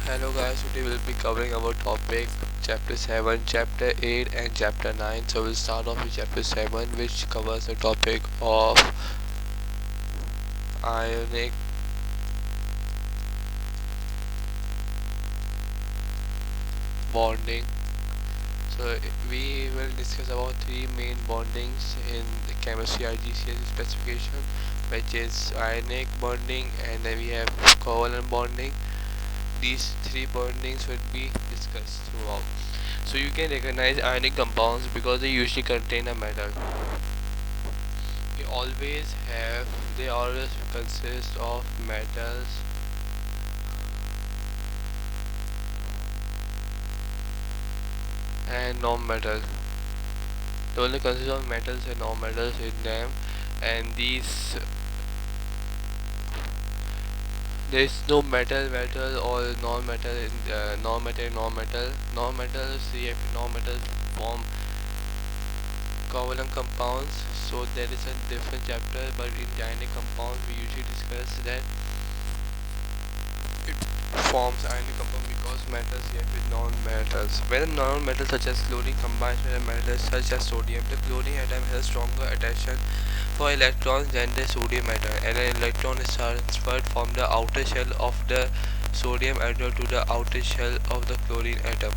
Hello guys, today we'll be covering our topic chapter 7, chapter 8 and chapter 9. So we'll start off with chapter 7, which covers the topic of ionic bonding. So we will discuss about three main bondings in the chemistry IGCSE specification, which is ionic bonding, and then we have covalent bonding. These three bondings will be discussed throughout. So you can recognize ionic compounds because they usually contain a metal. They always consist of metals and non-metals. They only consist of metals and non-metals in them, and these there is no metal or non-metal in non-metals. CF non-metals form covalent compounds, so there is a different chapter, but in ionic compounds we usually discuss that it forms ionic compound because metals react with non-metals. When a non-metal such as chlorine combines with a metal such as sodium, the chlorine atom has a stronger attraction for electrons than the sodium atom, and an electron is transferred from the outer shell of the sodium atom to the outer shell of the chlorine atom.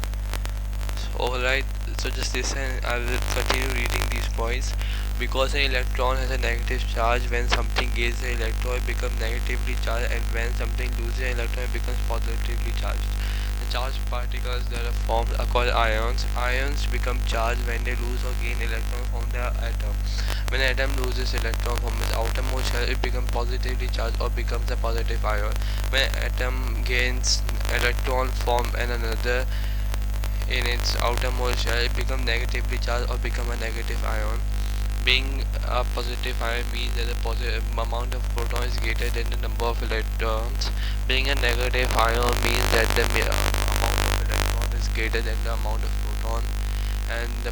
Alright, so just listen, I will continue reading these points. Because an electron has a negative charge, when something gains an electron it becomes negatively charged, and when something loses an electron it becomes positively charged. The charged particles that are formed are called ions. Ions become charged when they lose or gain electron from the atom. When an atom loses electron from its outermost shell it becomes positively charged or becomes a positive ion. When an atom gains electron from another in its outermost shell it becomes negatively charged or become a negative ion. Being a positive ion means that the positive amount of protons is greater than the number of electrons. Being a negative ion means that the amount of electron is greater than the amount of proton. And a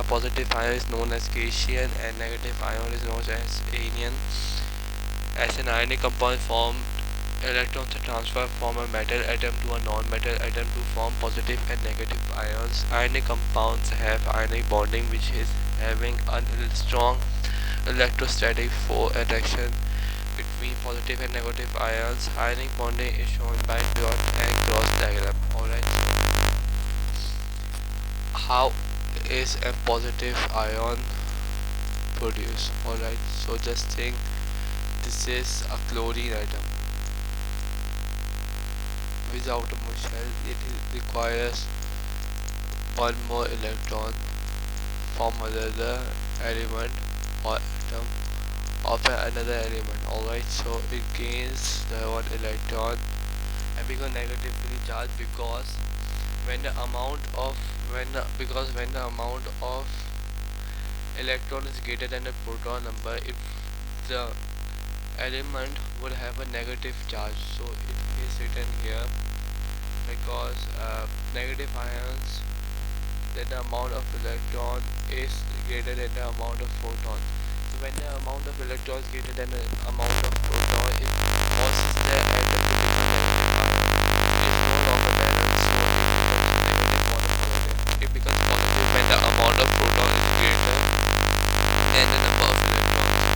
positive ion is known as cation and negative ion is known as anion. As an ionic compound formed, electrons are transferred from a metal atom to a non-metal atom to form positive and negative ions. Ionic compounds have ionic bonding, which is having a strong electrostatic attraction between positive and negative ions. Ionic bonding is shown by dot and cross diagram. Alright, so how is a positive ion produced? Alright, so just think this is a chlorine atom. Without a shell, it requires one more electron from another element or atom of another element. Alright, so it gains the one electron and becomes negatively charged because when the amount of electron is greater than the proton number, if the element would have a negative charge, so it is written here because negative ions, then the amount of electron is greater than the amount of proton. So when the amount of electron is greater than the amount of proton, it causes the atom to become negative ion. It is no longer balanced, so it becomes negative or positive. It becomes positive when the amount of proton is greater than the number of electrons.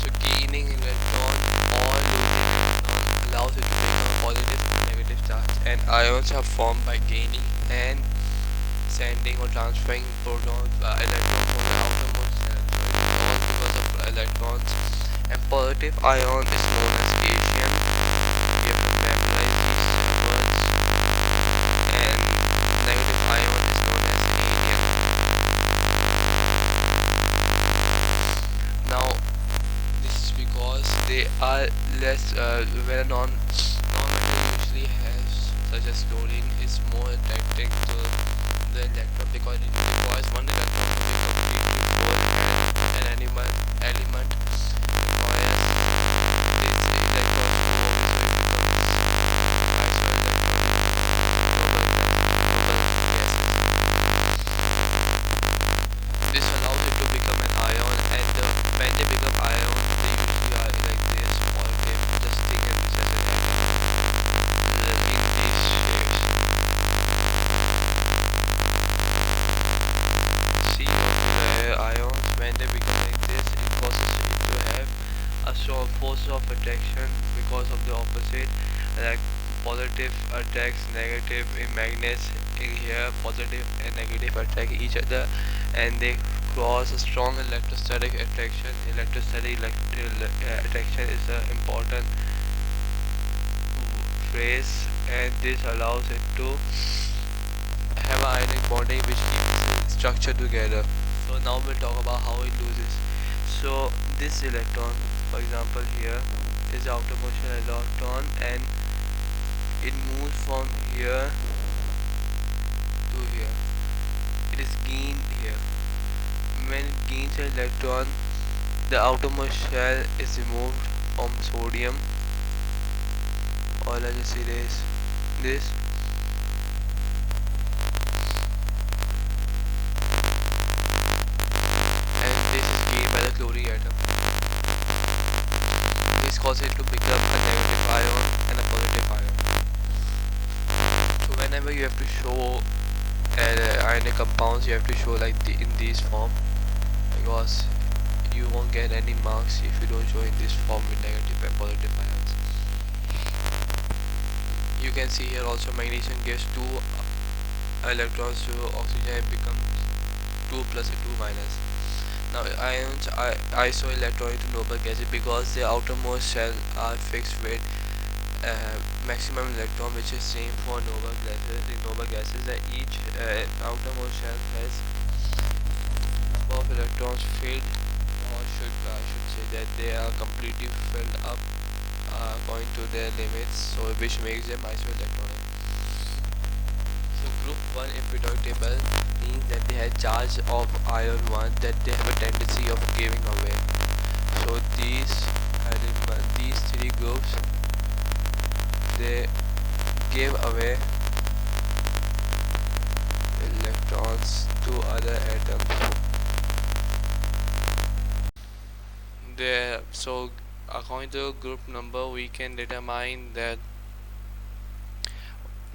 So gaining electron or losing electron allows it to become a positive or negative charge, and ions are formed by gaining and sending or transferring protons electrons from the outermost shell. So it because of electrons. And positive ion is known as cation. You have to memorize these words. And negative ion is known as anion. Now this is because they are less where non-metal usually has, such as chlorine, is more attracting to the electron because it requires one electron to be completely full, and an element requires this electron to go, so it becomes isolated global gases. This allows it to become an ion, and when they become ions they usually are like this, or they just think of this as an atom in these opposite, like positive attracts negative in magnets. In here positive and negative attract each other and they cause a strong electrostatic attraction. Electrostatic attraction is an important phrase, and this allows it to have an ionic bonding which keeps structure together. So now we'll talk about how it loses. So this electron, for example, here is the outermost electron and it moves from here to here. It is gained here. When it gains an electron, the outermost shell is removed from sodium, or let's just erase this. And this is gained by the chlorine atom. This causes it to become a negative ion and a positive ion. So whenever you have to show ionic compounds, you have to show like in this form, because you won't get any marks if you don't show in this form with negative and positive ions. You can see here also magnesium gives 2 electrons to oxygen and becomes 2 plus and 2 minus. Now ions iso electron into noble gases because the outermost shell are fixed with maximum electron, which is same for noble gases. In noble gases, that each outermost shell has number of electrons filled, or I should say that they are completely filled up according to their limits, so which makes them isoelectronic. So group 1 in periodic table means that they have charge of ion 1 that they have a tendency of giving away. So these 3 groups, they give away electrons to other atoms. So according to group number, we can determine that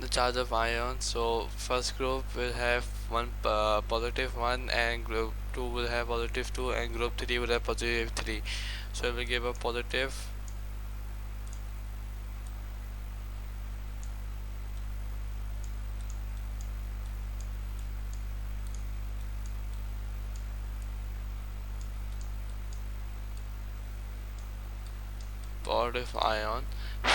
the charge of ions. So first group will have positive 1 and group 2 will have positive 2 and group 3 will have positive 3. So it will give a positive ion.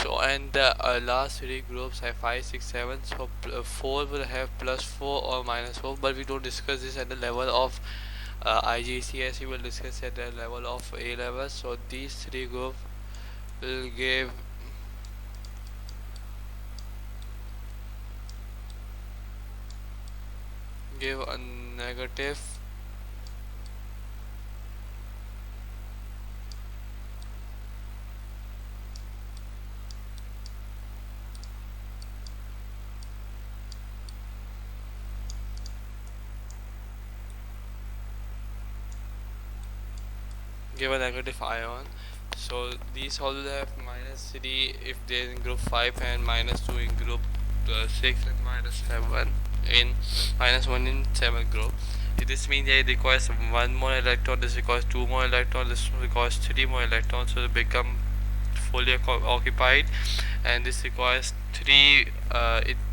So and the last 3 groups have 5, 6, 7. So 4 will have plus 4 or minus 4, but we don't discuss this at the level of IGCSE. We will discuss at the level of A level. So these 3 groups will give a negative ion. So these all will have minus 3 if they are in group 5 and minus 2 in group 6 and minus 7 in minus 1 in 7 group. This means that it requires 1 more electron, this requires 2 more electrons, this requires 3 more electrons to become fully occupied, and this requires 3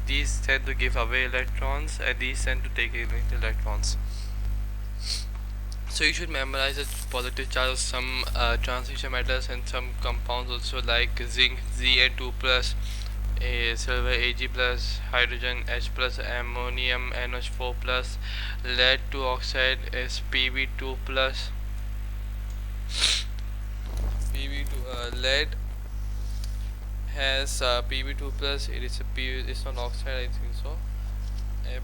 these tend to give away electrons and these tend to take in electrons. So you should memorize the positive charge of some transition metals and some compounds also, like zinc Zn2 plus, silver Ag plus, hydrogen H plus, ammonium NH4 plus, lead 2 oxide is Pb2 plus. Lead has Pb2 plus. It's not oxide, I think so,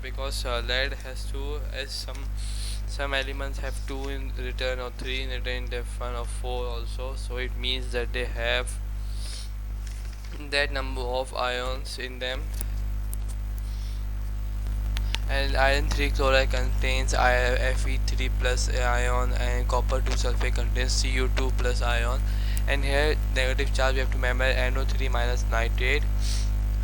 because lead has 2, as some elements have 2 in return or 3 in return, they have 1 or 4 also. So it means that they have that number of ions in them. And iron 3 chloride contains Fe3 plus ion, and copper 2 sulfate contains Cu2 plus ion. And here negative charge we have to remember NO3 minus nitrate,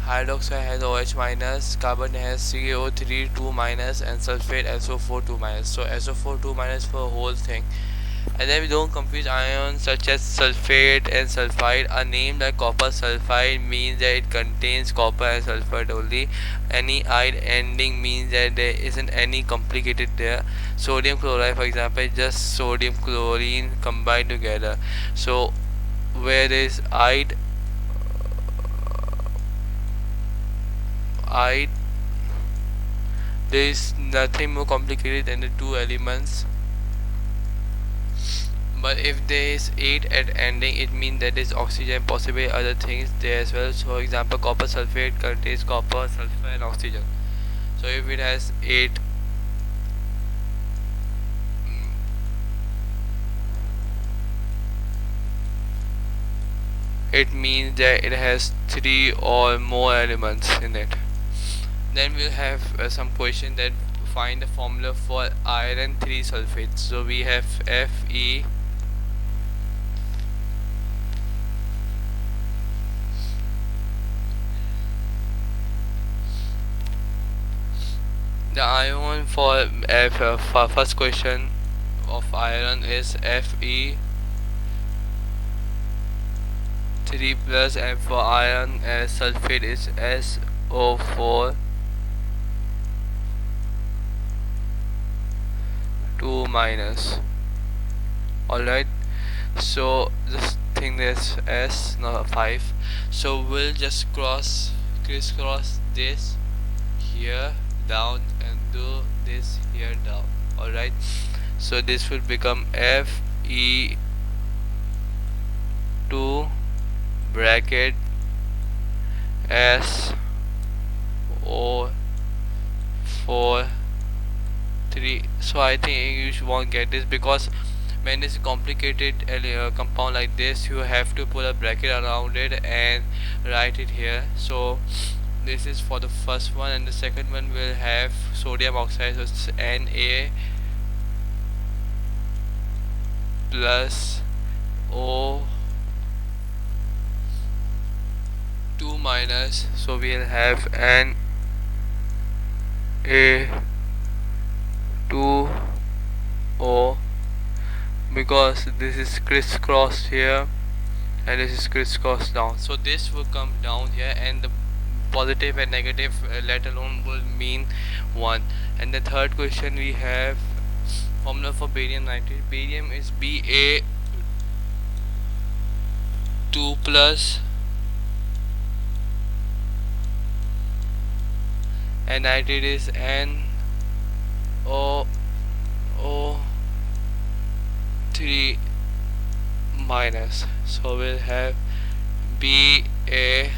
hydroxide has OH minus, carbon has CO3 2 minus, and sulfate SO4 2 minus. So SO4 2 minus for whole thing. And then we don't confuse ions such as sulfate and sulfide. A name like copper sulfide means that it contains copper and sulfide only. Any "ide" ending means that there isn't any complicated there. Sodium chloride, for example, is just sodium chlorine combined together. So where is ide, there is nothing more complicated than the two elements. But if there is 8 at ending, it means that there is oxygen, possibly other things there as well. So for example, copper sulfate contains copper, sulfur and oxygen. So if it has 8, it means that it has 3 or more elements in it. Then we'll have some question that find the formula for iron 3 sulfate. So we have Fe. The ion for first question of iron is Fe 3 plus, and for iron sulfate is SO4 2 minus. Alright, so this thing is S, not 5. So we'll just crisscross this here down and do this here down. Alright, so this will become Fe 2 bracket SO 4 3. So I think you won't get this, because when it's a complicated compound like this, you have to put a bracket around it and write it here. So this is for the first one, and the second one will have sodium oxide, so it's Na plus O 2 minus. So we'll have Na 2O, because this is crisscrossed here and this is crisscrossed down, so this will come down here, and the positive and negative let alone will mean 1. And the third question, we have formula for barium nitrate. Barium is Ba2 plus, and nitrate is NO3 minus. So we'll have BaNO3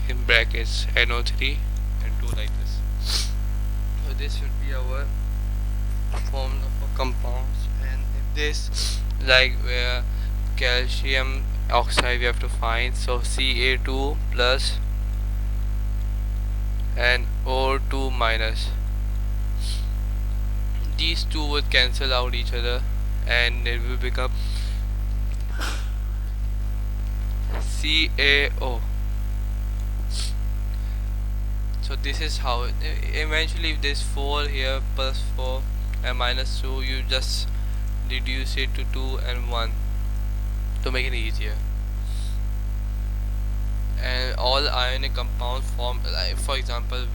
in brackets, NO3 and 2 like this. So this should be our formula for compounds. And if this, like where calcium oxide we have to find, so Ca2 plus and O2 minus. These two would cancel out each other and it will become CaO. So this is how eventually, if there's 4 here plus 4 and minus 2, you just reduce it to 2 and 1 to make it easier. And all ionic compounds form, like for example,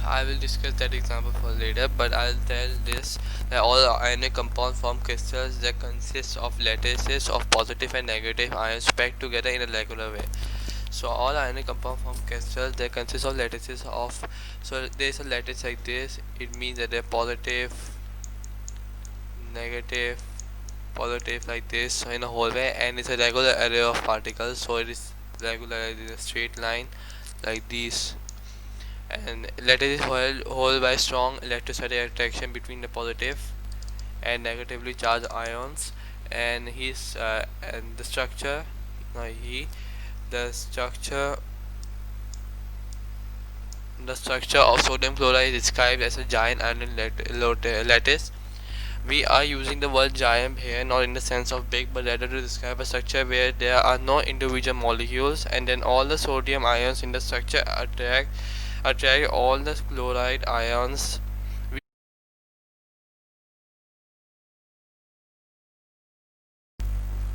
I will discuss that example for later, but I'll tell this, that all ionic compounds form crystals that consist of lattices of positive and negative ions packed together in a regular way. So all ionic compounds form crystals that consist of lattices of, so there's a lattice like this, it means that they're positive, negative, positive like this in a whole way, and it's a regular array of particles, so it is regular in a straight line like these. And lattice is held by strong electrostatic attraction between the positive and negatively charged ions. And and the structure, the structure of sodium chloride is described as a giant iron lattice We are using the word giant here not in the sense of big, but rather to describe a structure where there are no individual molecules, and then all the sodium ions in the structure attract all the chloride ions.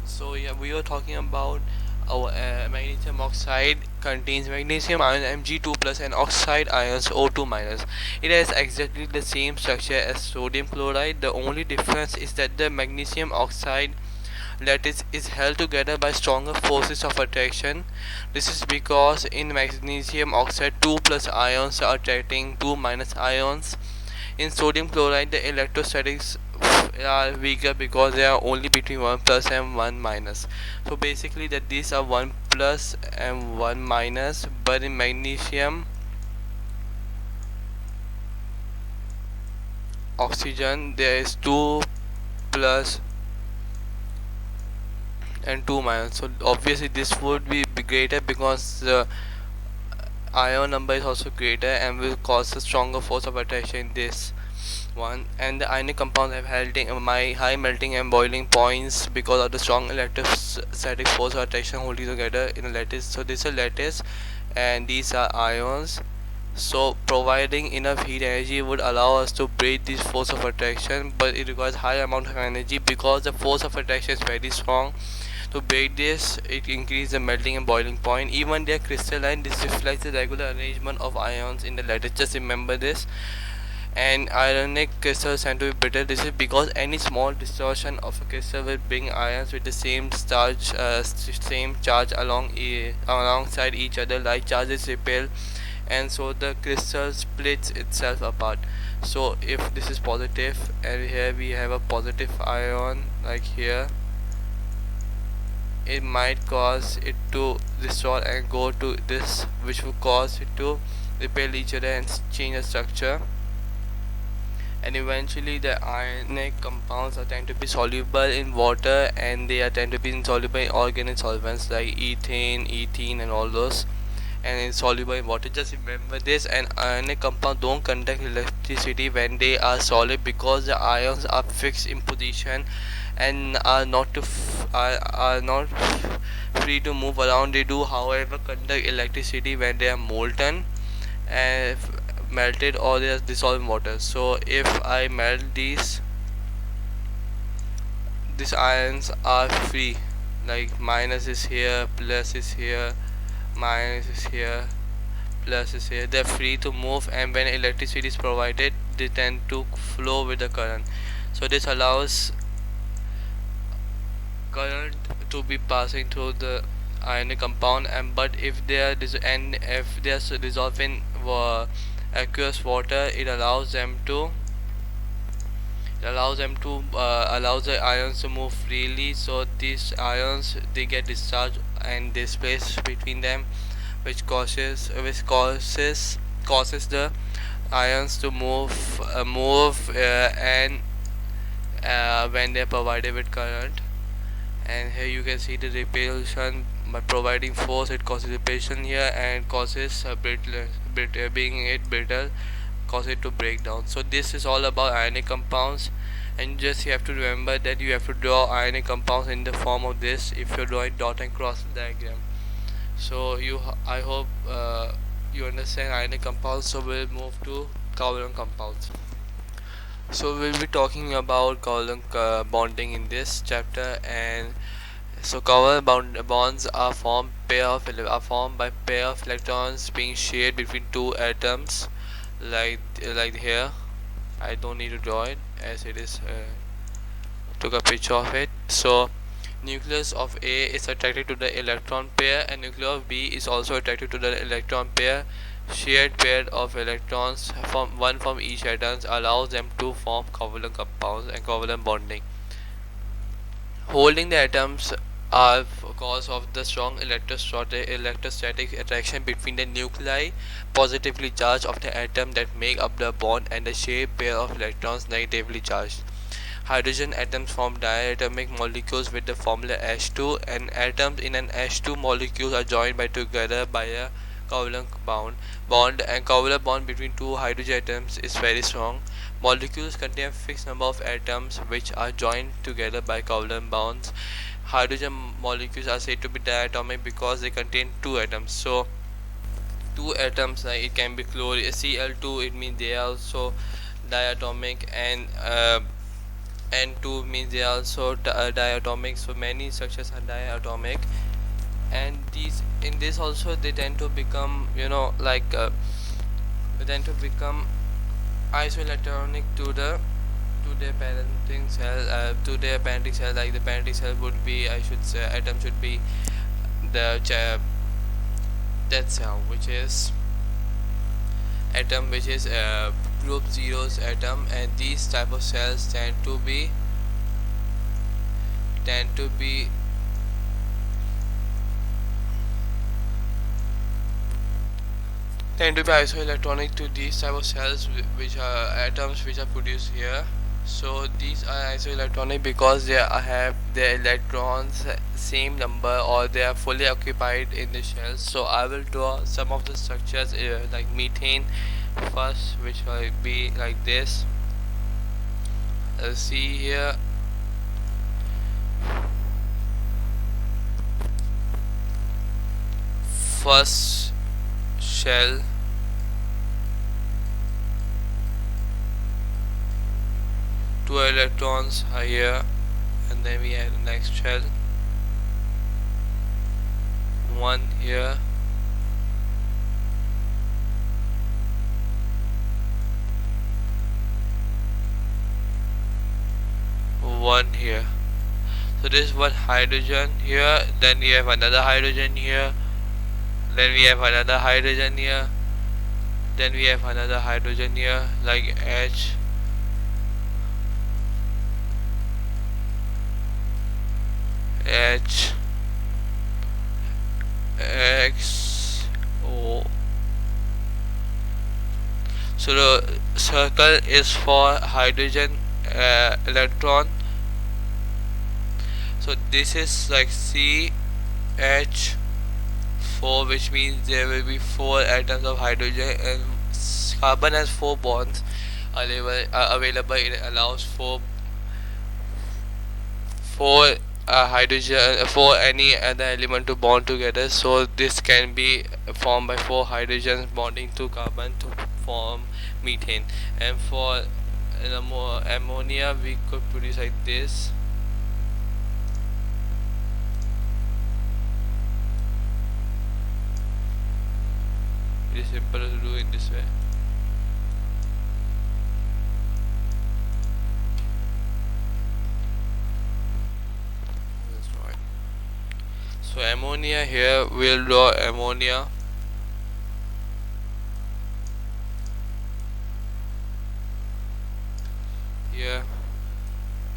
So yeah, we were talking about our magnesium oxide contains magnesium ion Mg2 plus and oxide ions O2 minus. It has exactly the same structure as sodium chloride. The only difference is that the magnesium oxide lattice is held together by stronger forces of attraction. This is because in magnesium oxide 2 plus ions are attracting 2 minus ions. In sodium chloride, the electrostatics are weaker because they are only between 1 plus and 1 minus. So basically that these are 1 plus and 1 minus, but in magnesium oxygen there is 2 plus and 2 minus. So obviously this would be greater because the ion number is also greater and will cause a stronger force of attraction in this one. And the ionic compounds have my high melting and boiling points because of the strong electrostatic force of attraction holding together in a lattice. So this is a lattice and these are ions. So providing enough heat energy would allow us to break this force of attraction, but it requires high amount of energy because the force of attraction is very strong. To break this, it increases the melting and boiling point. Even they are crystalline, this reflects the regular arrangement of ions in the lattice. Just remember this. And ionic crystals tend to be brittle. This is because any small distortion of a crystal will bring ions with the same charge alongside each other, like charges repel, and so the crystal splits itself apart. So if this is positive and here we have a positive ion like here, it might cause it to distort and go to this, which will cause it to repel each other and change the structure. And eventually the ionic compounds are tend to be soluble in water, and they are tend to be insoluble in organic solvents like ethene and all those, and insoluble in water. Just remember this. And ionic compounds don't conduct electricity when they are solid because the ions are fixed in position and are not free to move around. They do however conduct electricity when they are molten and melted or they are dissolved in water. So if I melt these ions are free, like minus is here, plus is here, minus is here, plus is here. They're free to move, and when electricity is provided they tend to flow with the current. So this allows current to be passing through the ionic compound. And but if they are dissolved in aqueous water, it allows allows the ions to move freely. So these ions they get discharged and displaced between them, which causes the ions to move and when they are provided with current. And here you can see the repulsion. By providing force, it causes repulsion here and causes being it brittle, cause it to break down. So this is all about ionic compounds, and just you have to remember that you have to draw ionic compounds in the form of this if you're drawing dot and cross diagram. So I hope you understand ionic compounds. So we'll move to covalent compounds. So we'll be talking about covalent bonding in this chapter. And so bonds are formed by pair of electrons being shared between two atoms, like here. I don't need to draw it as it is. Took a picture of it. So nucleus of A is attracted to the electron pair, and nucleus of B is also attracted to the electron pair. Shared pair of electrons from one from each atom allows them to form covalent compounds and covalent bonding. Holding the atoms are cause of the strong electrostatic attraction between the nuclei positively charged of the atom that make up the bond, and the shared pair of electrons negatively charged. Hydrogen atoms form diatomic molecules with the formula H2, and atoms in an H2 molecule are joined together by a covalent bond. And covalent bond between two hydrogen atoms is very strong. Molecules contain a fixed number of atoms which are joined together by covalent bonds. Hydrogen molecules are said to be diatomic because they contain two atoms. So two atoms, like it can be Cl2, it means they are also diatomic, and N2 means they are also diatomic. So many structures are diatomic, and these in this also they tend to become, they tend to become isoelectronic to their parenting cell, to their parenting cell. Like the parenting cell would be, I should say, atom should be the dead cell, which is atom, which is group zeros atom, and these type of cells tend to be isoelectronic to these type of cells, which are atoms which are produced here. So these are isoelectronic because they have their electrons same number, or they are fully occupied in the shells. So I will draw some of the structures, like methane first, which will be like this. See here, first shell, two electrons are here, and then we have the next shell, one here, one here. So this is one hydrogen here, then we have another hydrogen here, then we have another hydrogen here, then we have another hydrogen here, like H, H, X, O. So the circle is for hydrogen electron. So this is like C, H, 4, which means there will be 4 atoms of hydrogen, and carbon has 4 bonds available. It allows for hydrogen for any other element to bond together. So this can be formed by 4 hydrogens bonding to carbon to form methane. And for ammonia, we could produce like this. It is simple to do in this way. So ammonia, here we'll draw ammonia. Here,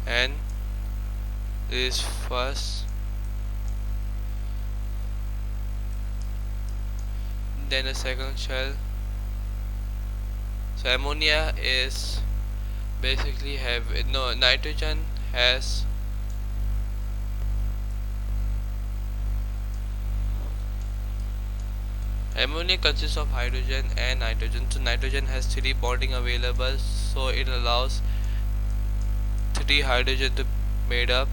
N is first, then the second shell. So ammonia is basically nitrogen has ammonia consists of hydrogen and nitrogen. So nitrogen has 3 bonding available, so it allows 3 hydrogen to made up.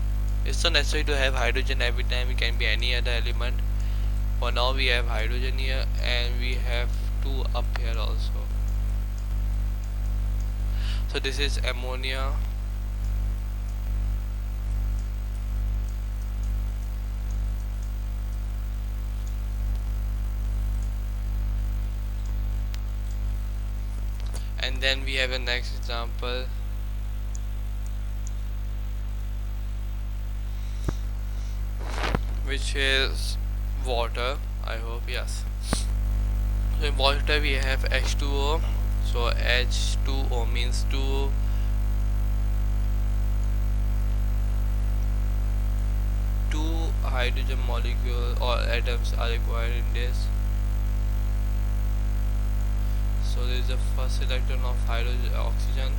It's not necessary to have hydrogen every time, it can be any other element. For now we have hydrogen here, and we have 2 up here also. So this is ammonia. And then we have a next example, which is water. I hope, yes. So in water we have H2O. So H2O means 2 hydrogen molecule or atoms are required in this. So this is the first electron of hydrogen oxygen,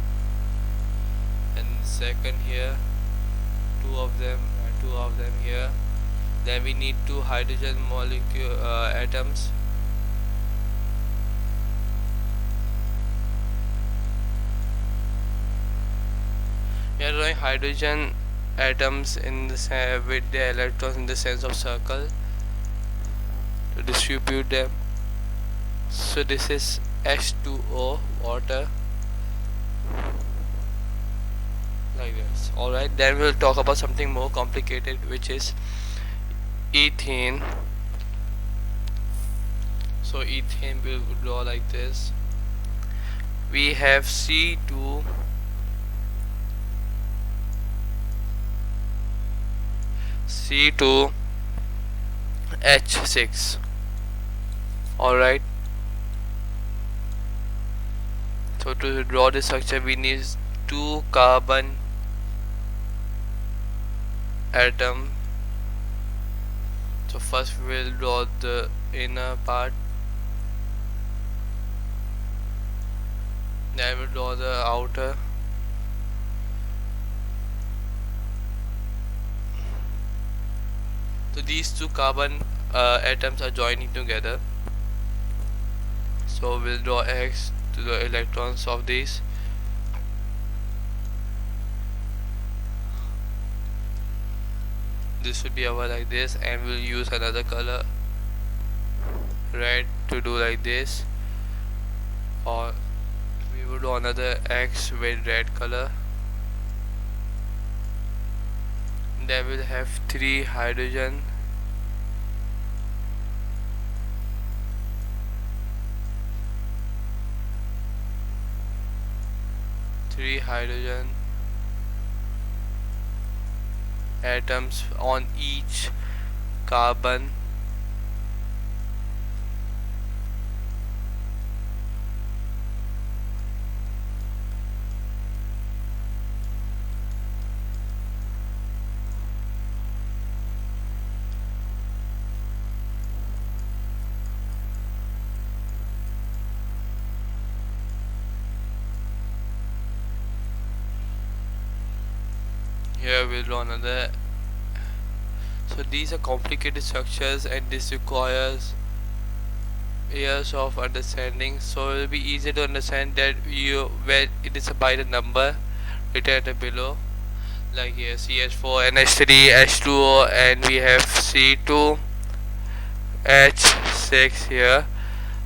and second here, 2 of them, and 2 of them here. Then we need 2 hydrogen molecule atoms, hydrogen atoms in the with the electrons in the sense of circle to distribute them. So this is H2O, water, like this. Alright, then we'll talk about something more complicated, which is ethane. So ethane will draw like this. We have C2 H6. Alright, so to draw this structure we need two carbon atom. So first we will draw the inner part, then we'll draw the outer. So these two carbon atoms are joining together. So we'll draw X to the electrons of these. This should be our like this, and we'll use another color, red, to do like this, or we will do another X with red color. Then we'll have three hydrogen, atoms on each carbon. Here we'll draw another. So these are complicated structures and this requires years of understanding, so it will be easy to understand that where it is by the number written at the below, like here CH4, NH3, H2O, and we have C2 H6 here.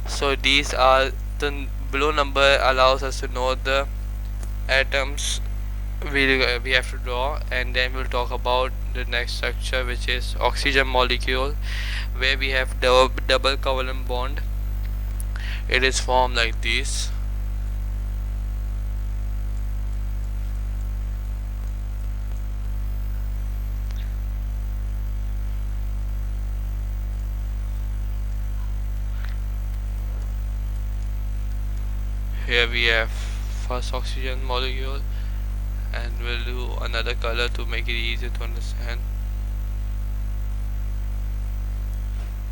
So these are the below number allows us to know the atoms we have to draw. And then we'll talk about the next structure, which is oxygen molecule, where we have double covalent bond. It is formed like this. Here we have first oxygen molecule, and we'll do another color to make it easier to understand.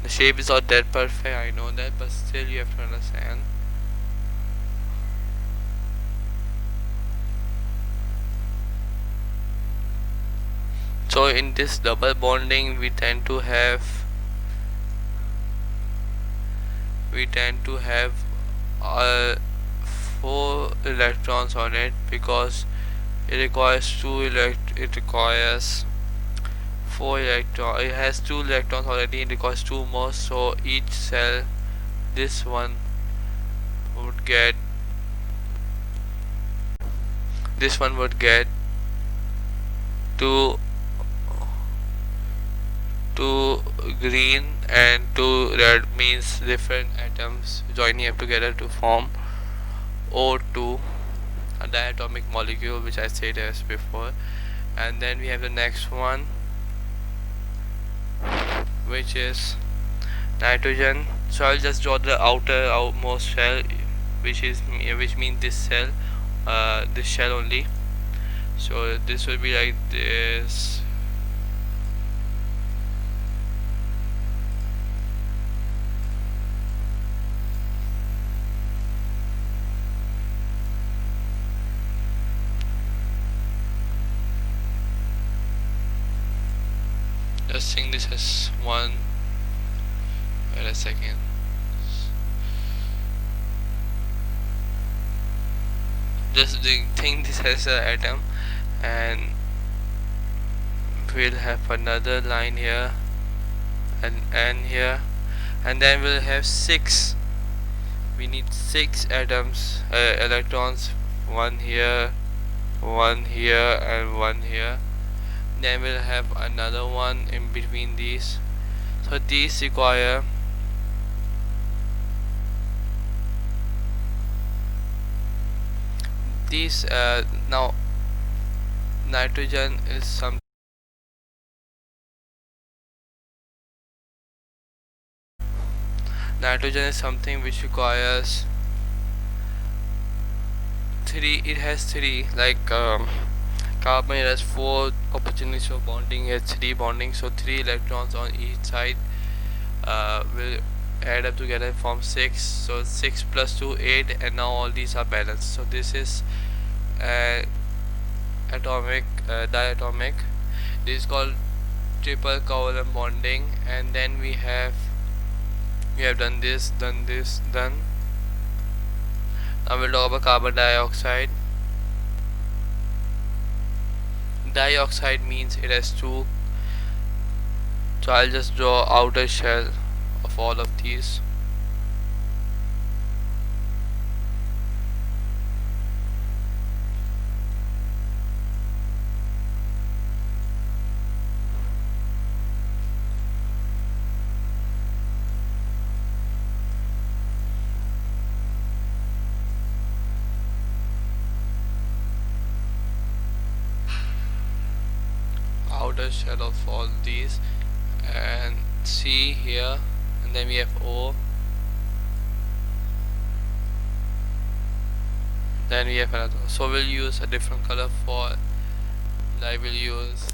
The shape is not that perfect, I know that, but still you have to understand. So in this double bonding we tend to have four electrons on it, because it requires it has two electrons already, it requires two more. So each cell, this one would get two green and two red, means different atoms joining up together to form O2, a diatomic molecule, which I said as before. And then we have the next one, which is nitrogen. So I'll just draw the outermost shell, which means this cell, this shell only. So this will be like this. Just think this as one. Wait a second. Just think this as an atom, and we'll have another line here and here, and then we'll have 6. We need 6 atoms, electrons, one here, one here, and one here. Then we'll have another one in between these. So these require these now nitrogen is something which requires 3. It has 3, like carbon, it has 4 opportunities for bonding, it has 3 bonding, so 3 electrons on each side will add up together and form 6. So 6 plus 2 8, and now all these are balanced. So this is atomic diatomic. This is called triple covalent bonding. And then we have done this, done. Now we'll talk about carbon dioxide. Dioxide means it has 2. So I'll just draw outer shell of all of these. Outer shell of all these, and C here, and then we have O, then we have another. So we'll use a different color for, I will use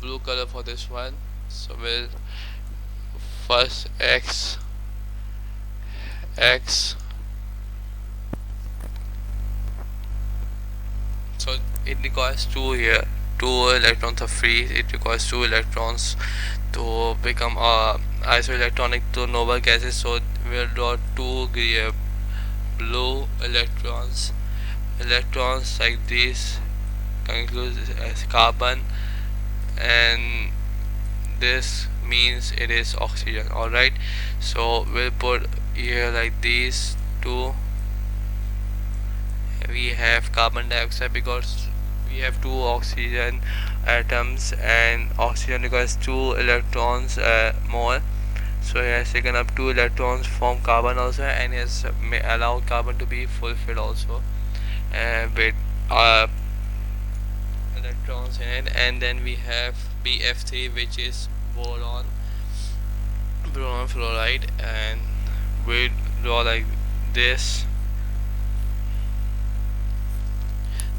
blue color for this one. So we'll first X, so it requires 2 here. 2 electrons are free. It requires 2 electrons to become isoelectronic to noble gases. So we'll draw 2 blue electrons like this, concludes as carbon, and this means it is oxygen. Alright, so we'll put here like these 2. We have carbon dioxide because we have 2 oxygen atoms, and oxygen requires 2 electrons more. So he has taken up 2 electrons from carbon also, and he has allowed carbon to be fulfilled also with electrons in it. And then we have BF3, which is boron fluoride, and we draw like this.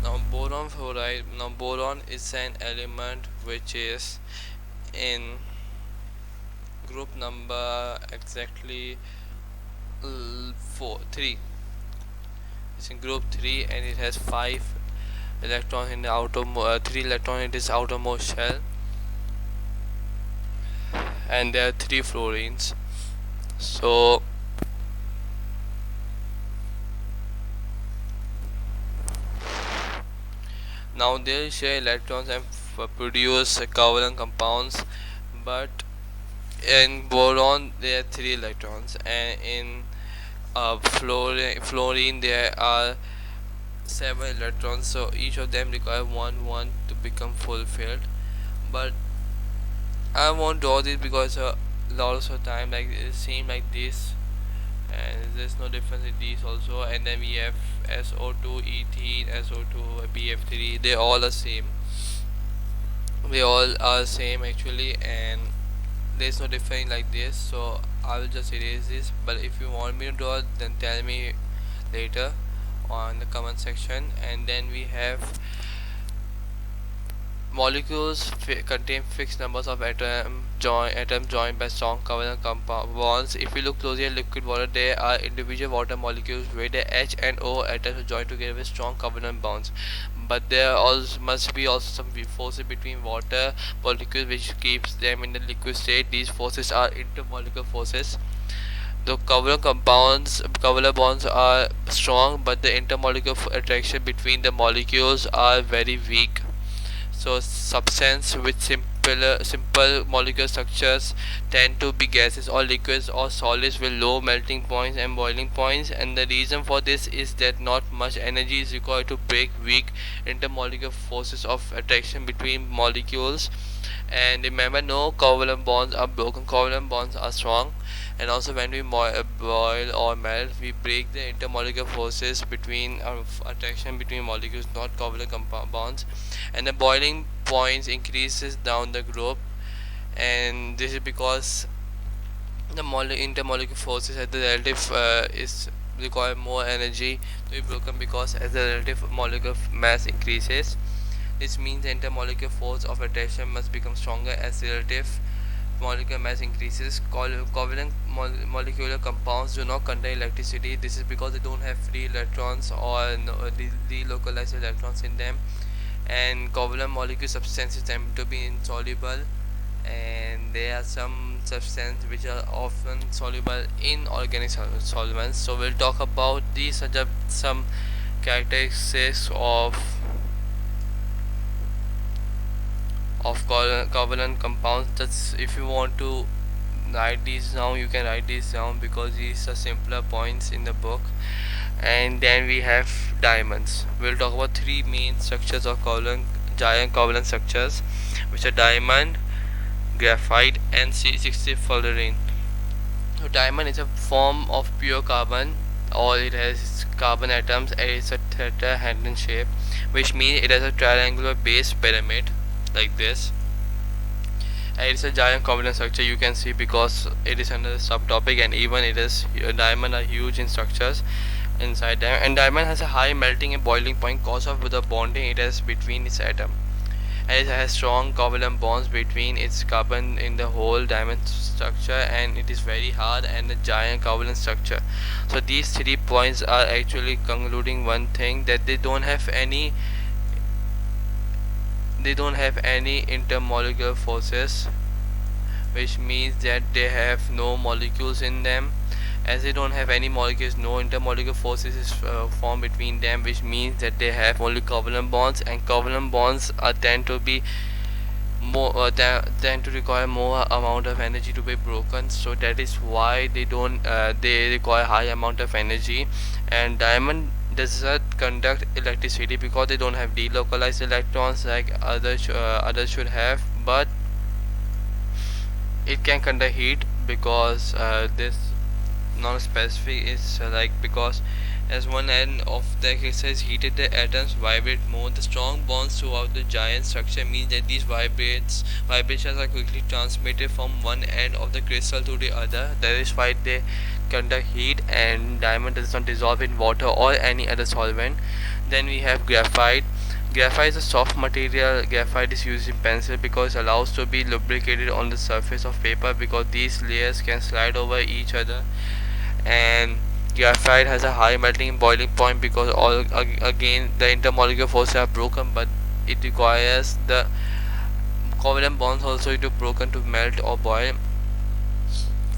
Now boron fluoride, boron is an element which is in group number exactly 3. It's in group 3, and it has 5 electrons in the outermost 3 electrons in its outermost shell, and there are 3 fluorines. So now they share electrons and produce covalent compounds, but in boron there are 3 electrons, and in fluorine there are 7 electrons. So each of them require 1 to become fulfilled. But I won't draw this because a lot of time like it seems like this, and there's no difference in these also. And then we have SO2, ethene, SO2, BF3. They all are same. They all are same actually, and there's no difference like this. So I will just erase this. But if you want me to draw, then tell me later on the comment section. And then we have molecules contain fixed numbers of atoms joined by strong covalent bonds. If you look closely at liquid water, there are individual water molecules where the H and O atoms are joined together with strong covalent bonds. But there also must be also some forces between water molecules which keeps them in the liquid state. These forces are intermolecular forces. The covalent bonds are strong, but the intermolecular attraction between the molecules are very weak. So substance with simple molecular structures tend to be gases or liquids or solids with low melting points and boiling points, and the reason for this is that not much energy is required to break weak intermolecular forces of attraction between molecules. And remember, no covalent bonds are broken, covalent bonds are strong. And also, when we boil or melt, we break the intermolecular forces between attraction between molecules, not covalent bonds. And the boiling points increases down the group, and this is because the intermolecular forces at the relative is require more energy to be broken, because as the relative molecular mass increases, this means the intermolecular force of attraction must become stronger as the relative molecular mass increases. Covalent molecular compounds do not contain electricity. This is because they don't have free electrons or no, delocalized electrons in them, and covalent molecule substances tend to be insoluble, and there are some substances which are often soluble in organic solvents. So we'll talk about these such as some characteristics of covalent compounds. Just if you want to write these down, you can write these down because these are simpler points in the book. And then we have diamonds. We'll talk about three main structures of giant covalent structures, which are diamond, graphite, and C60 fullerene. So diamond is a form of pure carbon, or it has carbon atoms, and it's a tetrahedron shape, which means it has a triangular base pyramid like this. And it's a giant covalent structure, you can see, because it is another subtopic, and even it is diamond are huge in structures inside them. And diamond has a high melting and boiling point cause of the bonding it has between its atom, and it has strong covalent bonds between its carbon in the whole diamond structure, and it is very hard and a giant covalent structure. So these 3 points are actually concluding one thing, that they don't have any intermolecular forces, which means that they have no molecules in them. As they don't have any molecules, no intermolecular forces is formed between them, which means that they have only covalent bonds, and covalent bonds tend to be more tend to require more amount of energy to be broken. So that is why they require high amount of energy. And diamond does not conduct electricity because they don't have delocalized electrons like others should have, but it can conduct heat because this non-specific is because as one end of the crystal is heated, the atoms vibrate more. The strong bonds throughout the giant structure means that these vibrations are quickly transmitted from one end of the crystal to the other. That is why they conduct heat, and diamond does not dissolve in water or any other solvent. Then we have graphite. Graphite is a soft material. Graphite is used in pencil because it allows to be lubricated on the surface of paper, because these layers can slide over each other. And graphite has a high melting and boiling point because again the intermolecular forces are broken, but it requires the covalent bonds also to broken to melt or boil.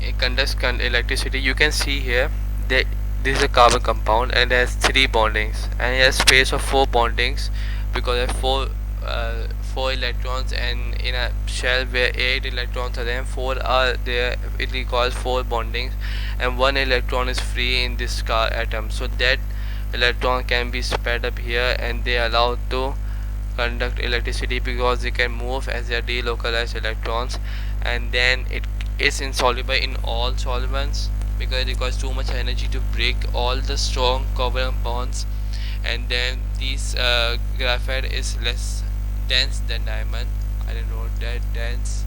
It conducts electricity. You can see here that this is a carbon compound and it has 3 bondings, and it has space of 4 bondings because there are 4 electrons, and in a shell where 8 electrons are there, 4 are there, it requires 4 bondings, and 1 electron is free in this atom. So that electron can be sped up here, and they are allowed to conduct electricity because they can move as they are delocalized electrons. And then it is insoluble in all solvents because it requires too much energy to break all the strong covalent bonds. And then this graphite is less dense than diamond. I don't know that dense.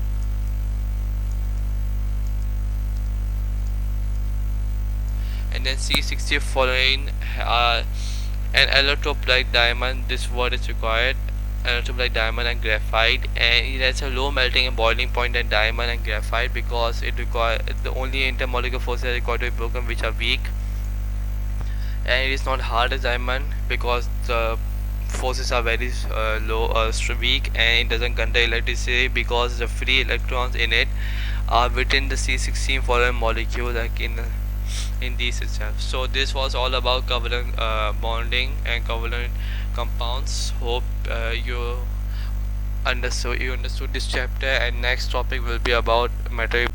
And then C60 following an allotrope like diamond. This word is required. Allotrope like diamond and graphite, and it has a low melting and boiling point than diamond and graphite because it requires the only intermolecular forces required to be broken, which are weak. And it is not hard as diamond because the forces are very weak, and it doesn't conduct electricity because the free electrons in it are within the C16 following molecule, like in in these itself. So this was all about covalent bonding and covalent compounds. Hope you understood this chapter, and next topic will be about metal.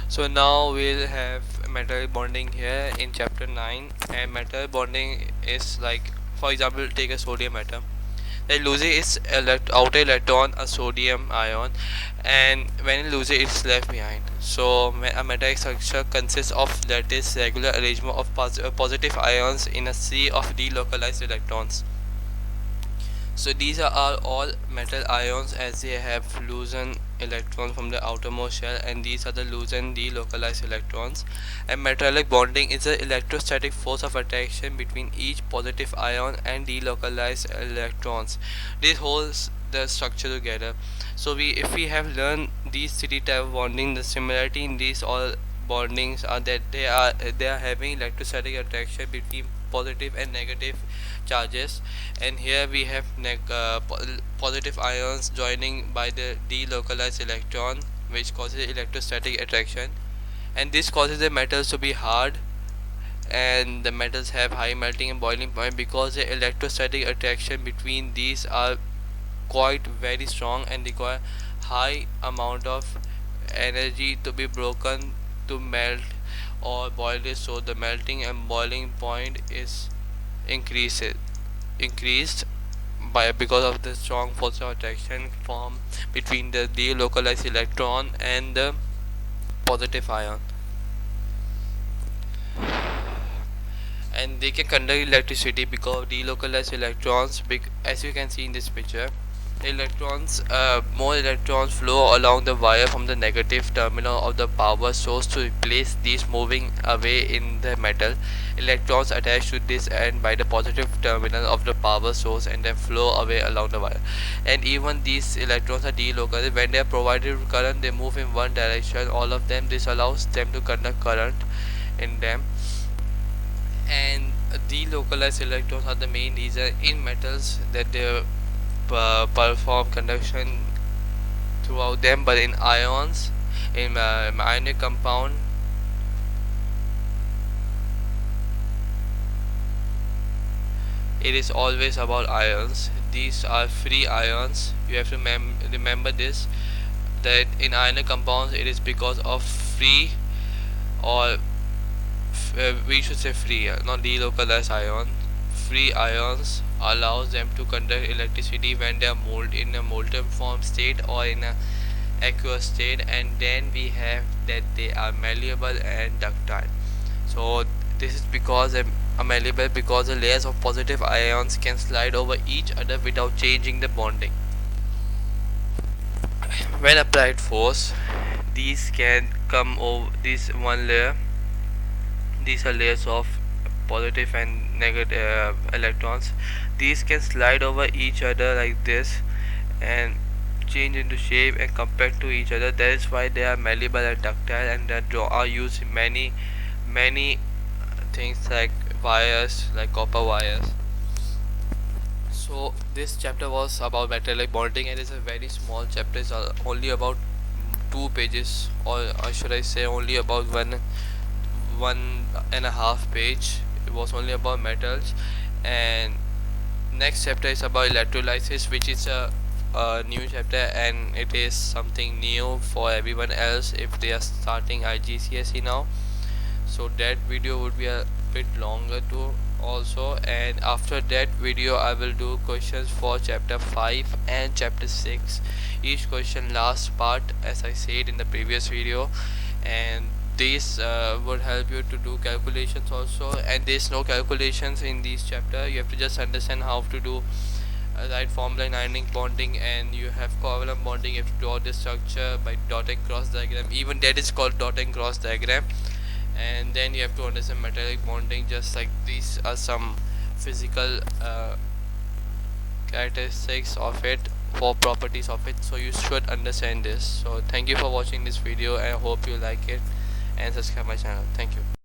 So now we'll have metal bonding here in chapter 9. And metal bonding is like, for example, take a sodium atom. It loses its outer electron, a sodium ion, and when it loses, it's left behind. So a metallic structure consists of lattice regular arrangement of positive ions in a sea of delocalized electrons. So these are all metal ions, as they have loosened electrons from the outermost shell, and these are the loosened delocalized electrons. And metallic bonding is the electrostatic force of attraction between each positive ion and delocalized electrons. This holds the structure together. So if we have learned these three type of bonding, the similarity in these all bondings are that they are having electrostatic attraction between positive and negative charges. And here we have positive ions joining by the delocalized electron, which causes electrostatic attraction, and this causes the metals to be hard, and the metals have high melting and boiling point because the electrostatic attraction between these are quite very strong and require high amount of energy to be broken to melt or boil it. So the melting and boiling point is increased increased by because of the strong force of attraction formed between the delocalized electron and the positive ion, and they can conduct electricity because delocalized electrons, as you can see in this picture. More electrons flow along the wire from the negative terminal of the power source to replace these moving away in the metal. Electrons attached to this end by the positive terminal of the power source and then flow away along the wire. And even these electrons are delocalized. When they are provided with current, they move in one direction, all of them. This allows them to conduct current in them. And delocalized electrons are the main reason in metals that they perform conduction throughout them, but in ions, in ionic compound, it is always about ions. These are free ions. You have to remember this, that in ionic compounds it is because of free, or we should say free, not delocalized ion. Free ions allows them to conduct electricity when they are molded in a molten form state or in a aqueous state. And then we have that they are malleable and ductile. So this is because they are malleable because the layers of positive ions can slide over each other without changing the bonding. When applied force, these can come over this one layer. These are layers of positive and negative electrons. These can slide over each other like this and change into shape and compact to each other. That is why they are malleable and ductile, and that are used in many things like wires, like copper wires. So this chapter was about metallic bonding, and it's a very small chapter. It's only about 2 pages, or should I say only about one and a half page. It was only about metals. And next chapter is about electrolysis, which is a new chapter, and it is something new for everyone else if they are starting IGCSE now. So that video would be a bit longer too also, and after that video I will do questions for chapter 5 and chapter 6. Each question last part, as I said in the previous video, and this would help you to do calculations also. And there's no calculations in this chapter. You have to just understand how to do right formula in ionic bonding, and you have covalent bonding. You have to draw this structure by dot and cross diagram. Even that is called dot and cross diagram. And then you have to understand metallic bonding. Just like these are some physical characteristics of it, for properties of it, so you should understand this. So thank you for watching this video, and I hope you like it, and subscribe my channel. Thank you.